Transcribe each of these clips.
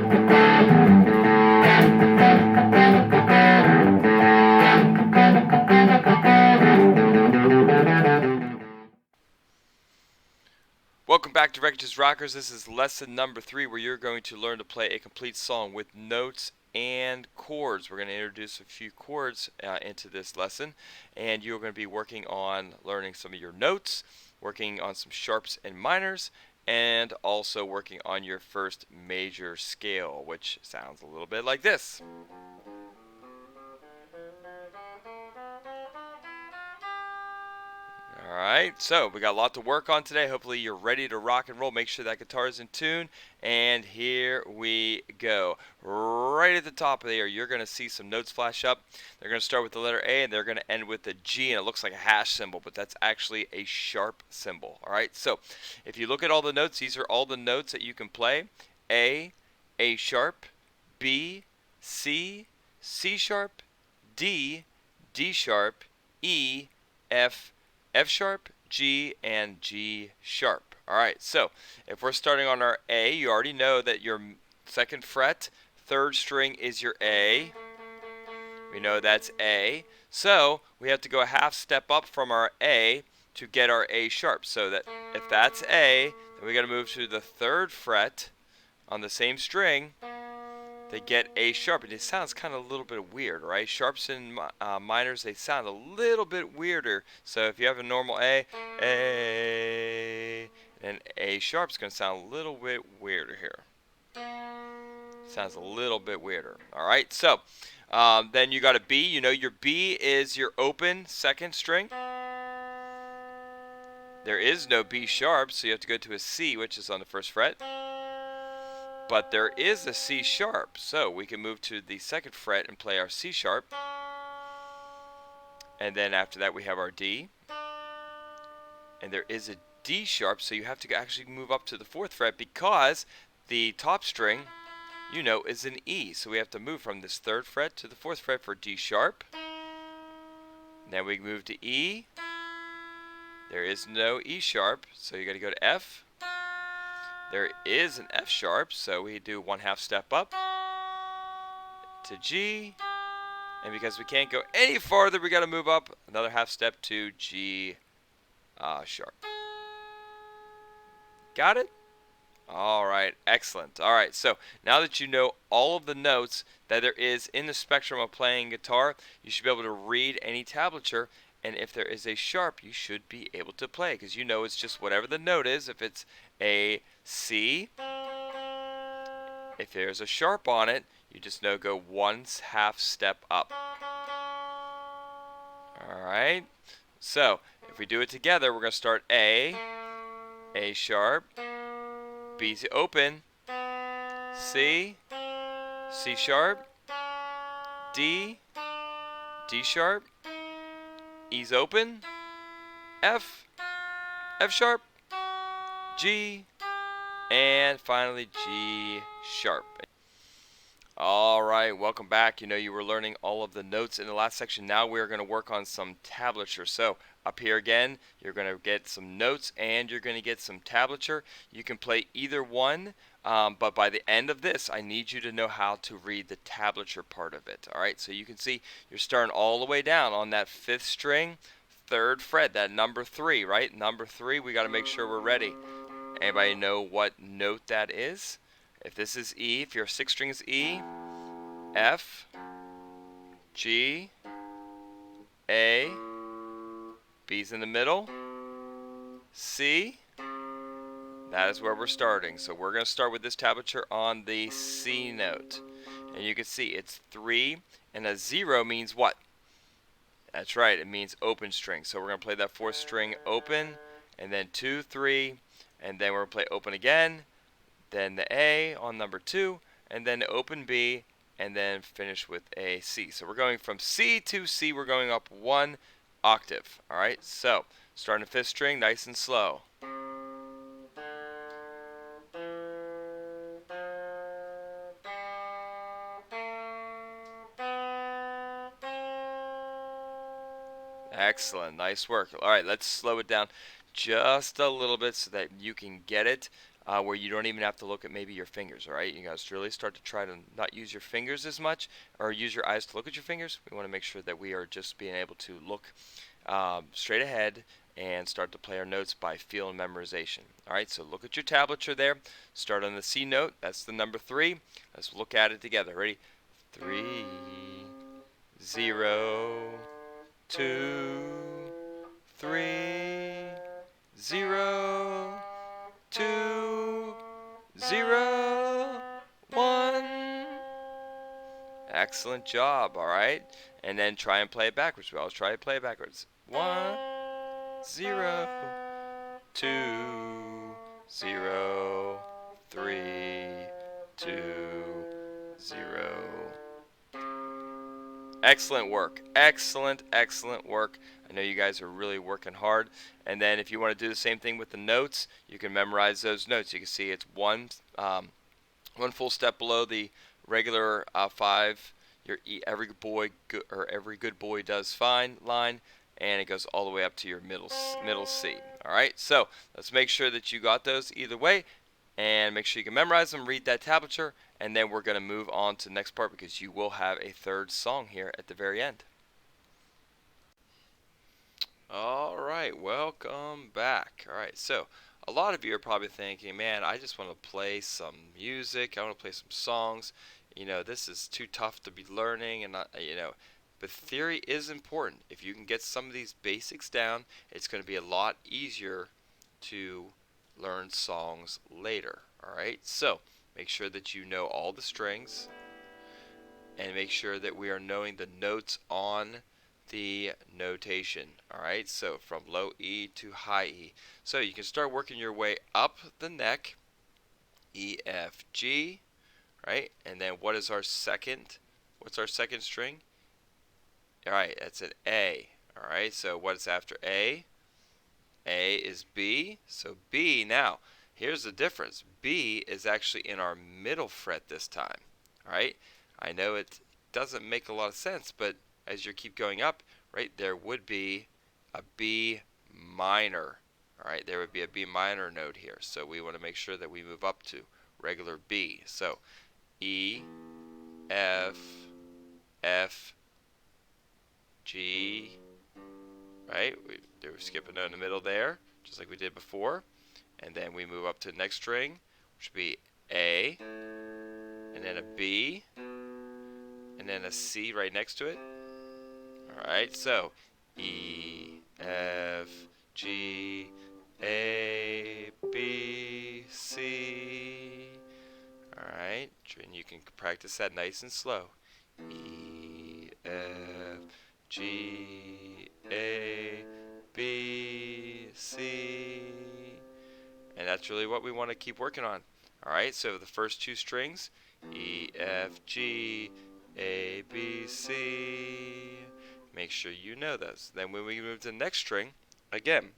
Welcome back to REKICH'S Rockers. This is lesson number 3, where you're going to learn to play a complete song with notes and chords. We're going to introduce a few chords into this lesson, and you're going to be working on learning some of your notes, working on some sharps and minors, and also working on your first major scale, which sounds a little bit like this. Alright, so we got a lot to work on today. Hopefully you're ready to rock and roll. Make sure that guitar is in tune. And here we go. Right at the top of there, you're going to see some notes flash up. They're going to start with the letter A and they're going to end with the G. And it looks like a hash symbol, but that's actually a sharp symbol. Alright, so if you look at all the notes, these are all the notes that you can play. A sharp, B, C, C sharp, D, D sharp, E, F sharp, G, and G sharp. Alright, so if we're starting on our A, you already know that your second fret, third string is your A. We know that's A. So we have to go a half step up from our A to get our A sharp. So that if that's A, then we got to move to the third fret on the same string to get A sharp. And it sounds kind of a little bit weird, right? Sharps and minors, they sound a little bit weirder. So if you have a normal A, and A sharp's going to sound a little bit weirder here. Sounds a little bit weirder. All right, so then you got a B. You know your B is your open second string. There is no B sharp, so you have to go to a C, which is on the first fret. But there is a C sharp, so we can move to the second fret and play our C sharp. And then after that we have our D. And there is a D sharp, so you have to actually move up to the fourth fret because the top string, you know, is an E. So we have to move from this third fret to the fourth fret for D sharp. Then we move to E. There is no E sharp, so you got to go to F. There is an F sharp, so we do one half step up to G, and because we can't go any farther, we got to move up another half step to G sharp. Got it? All right, excellent. All right, so now that you know all of the notes that there is in the spectrum of playing guitar, you should be able to read any tablature. And if there is a sharp, you should be able to play, because you know it's just whatever the note is. If it's a C, if there's a sharp on it, you just know go one half step up. Alright, so if we do it together, we're going to start A sharp, B's open, C, C sharp, D sharp, E's open, F sharp, G, and finally G sharp. Alright, welcome back. You know you were learning all of the notes in the last section. Now we're going to work on some tablature. So up here again, you're going to get some notes and you're going to get some tablature. You can play either one, but by the end of this, I need you to know how to read the tablature part of it. Alright, so you can see you're starting all the way down on that fifth string, third fret, that number 3, right? Number 3, we got to make sure we're ready. Anybody know what note that is? If this is E, if your sixth string is E, F, G, A, B's in the middle, C, that is where we're starting. So we're going to start with this tablature on the C note. And you can see it's 3, and a 0 means what? That's right, it means open string. So we're going to play that fourth string open, and then 2, 3, and then we're going to play open again, then the A on number 2, and then the open B, and then finish with a C. So we're going from C to C, we're going up 1 octave. Alright, so starting the fifth string, nice and slow. Excellent, nice work. Alright, let's slow it down just a little bit so that you can get it. where you don't even have to look at maybe your fingers. All right, you guys really start to try to not use your fingers as much, or use your eyes to look at your fingers. We want to make sure that we are just being able to look straight ahead and start to play our notes by feel and memorization. Alright, so look at your tablature there. Start on the C note. That's the number 3. Let's look at it together. Ready? 3, 0, 2, 3, 0, 2, 0, 1. Excellent job, alright? And then try and play it backwards. We always try to play it backwards. 1, 0, 2, 0, 3, 2, 0. Excellent work. Excellent, excellent work. I know you guys are really working hard. And then if you want to do the same thing with the notes, you can memorize those notes. You can see it's one full step below the regular 5. Your every good boy does fine line, and it goes all the way up to your middle C. All right, so let's make sure that you got those either way, and make sure you can memorize them, read that tablature, and then we're going to move on to the next part because you will have a third song here at the very end. All right, welcome back. All right, so a lot of you are probably thinking, man, I just want to play some music. I want to play some songs. You know, this is too tough to be learning, and but theory is important. If you can get some of these basics down, it's going to be a lot easier to learn songs later. All right, so make sure that you know all the strings, and make sure that we are knowing the notes on the notation. Alright, so from low E to high E. So you can start working your way up the neck, E, F, G, right? And then what's our second string? Alright, that's an A. Alright, so what's after A? A is B. So B, now, here's the difference. B is actually in our middle fret this time. Alright, I know it doesn't make a lot of sense, but as you keep going up, right, there would be a B minor. Alright, there would be a B minor note here. So we want to make sure that we move up to regular B. So E, F, F, G, right? We skip a note in the middle there, just like we did before. And then we move up to the next string, which would be A, and then a B, and then a C right next to it. Alright, so E, F, G, A, B, C. Alright, and you can practice that nice and slow. E, F, G, A, B, C. And that's really what we want to keep working on. Alright, so the first 2 strings, E, F, G, A, B, C. Make sure you know those. Then when we move to the next string, again,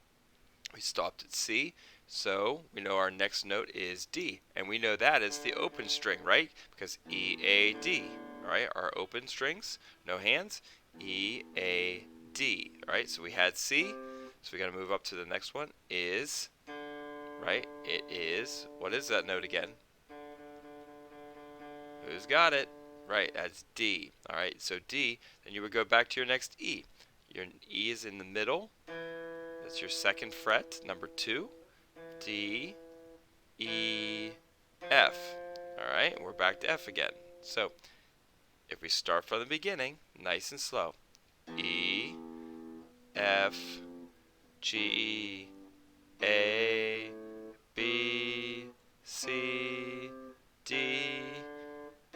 we stopped at C, so we know our next note is D. And we know that is the open string, right? Because E, A, D. Alright, our open strings, no hands, E, A, D. Alright, so we had C, so we got to move up to the next one is, right, it is, what is that note again? Who's got it? Right, that's D. Alright, so D, then you would go back to your next E. Your E is in the middle. That's your second fret, number 2. D, E, F. Alright, we're back to F again. So, if we start from the beginning, nice and slow. E, F, G, A, B, C, D,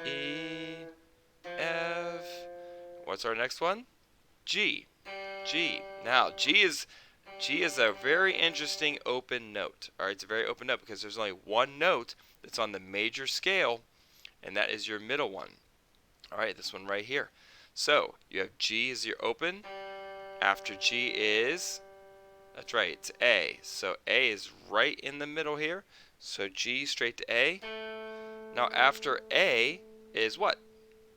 E, F. What's our next one? G. G. Now, G is a very interesting open note. Alright, it's a very open note because there's only one note that's on the major scale, and that is your middle one. Alright, this one right here. So, you have G as your open. After G is, that's right, it's A. So A is right in the middle here. So G straight to A. Now after A is what?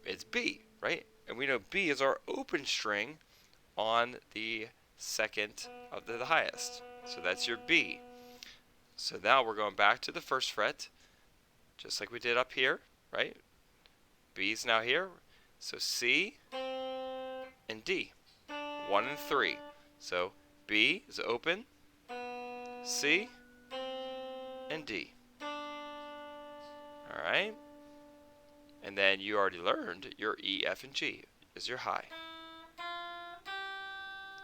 It's B, right? And we know B is our open string on the second of the highest. So that's your B. So now we're going back to the first fret, just like we did up here, right? B's now here. So C and D. 1 and 3. So B is open, C and D. Alright? And then you already learned your E, F, and G is your high.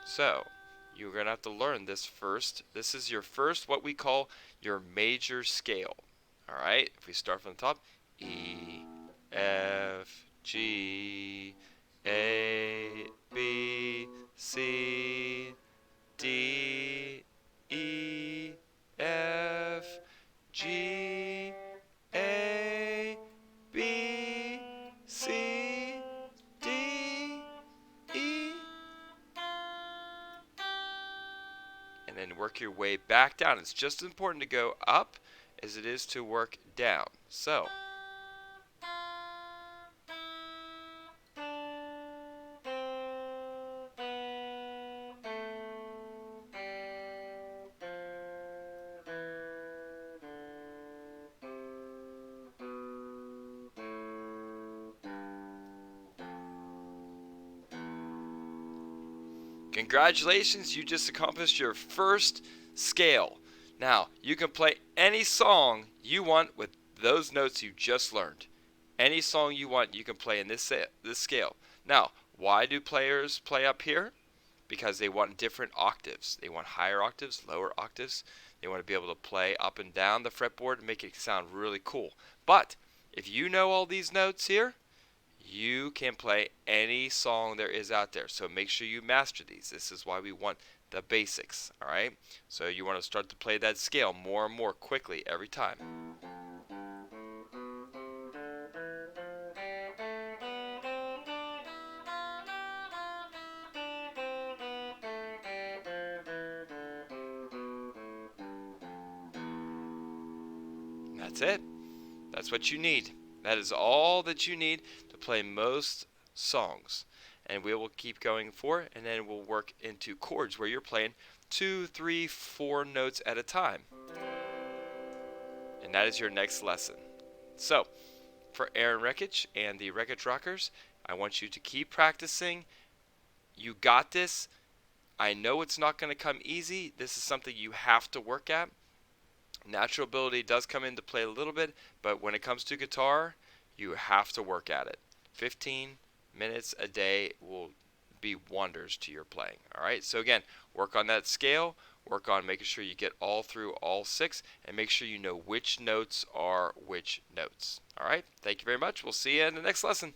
So you're going to have to learn this first. This is your first, what we call your major scale. Alright? If we start from the top, E, F, G, A, B, C, D, E, F, G, A, B, C, D, E, and then work your way back down. It's just as important to go up as it is to work down. So congratulations, you just accomplished your first scale. Now, you can play any song you want with those notes you just learned. Any song you want, you can play in this scale. Now, why do players play up here? Because they want different octaves. They want higher octaves, lower octaves. They want to be able to play up and down the fretboard and make it sound really cool. But if you know all these notes here, you can play any song there is out there. So make sure you master these. This is why we want the basics. Alright? So you want to start to play that scale more and more quickly every time. That's it. That's what you need. That is all that you need to play most songs. And we will keep going forward, and then we'll work into chords where you're playing 2, 3, 4 notes at a time. And that is your next lesson. So, for Aaron Rekich and the REKICH'S Rockers, I want you to keep practicing. You got this. I know it's not going to come easy. This is something you have to work at. Natural ability does come into play a little bit, but when it comes to guitar, you have to work at it. 15 minutes a day will be wonders to your playing. Alright, so again, work on that scale, work on making sure you get all through all 6, and make sure you know which notes are which notes. Alright, thank you very much. We'll see you in the next lesson.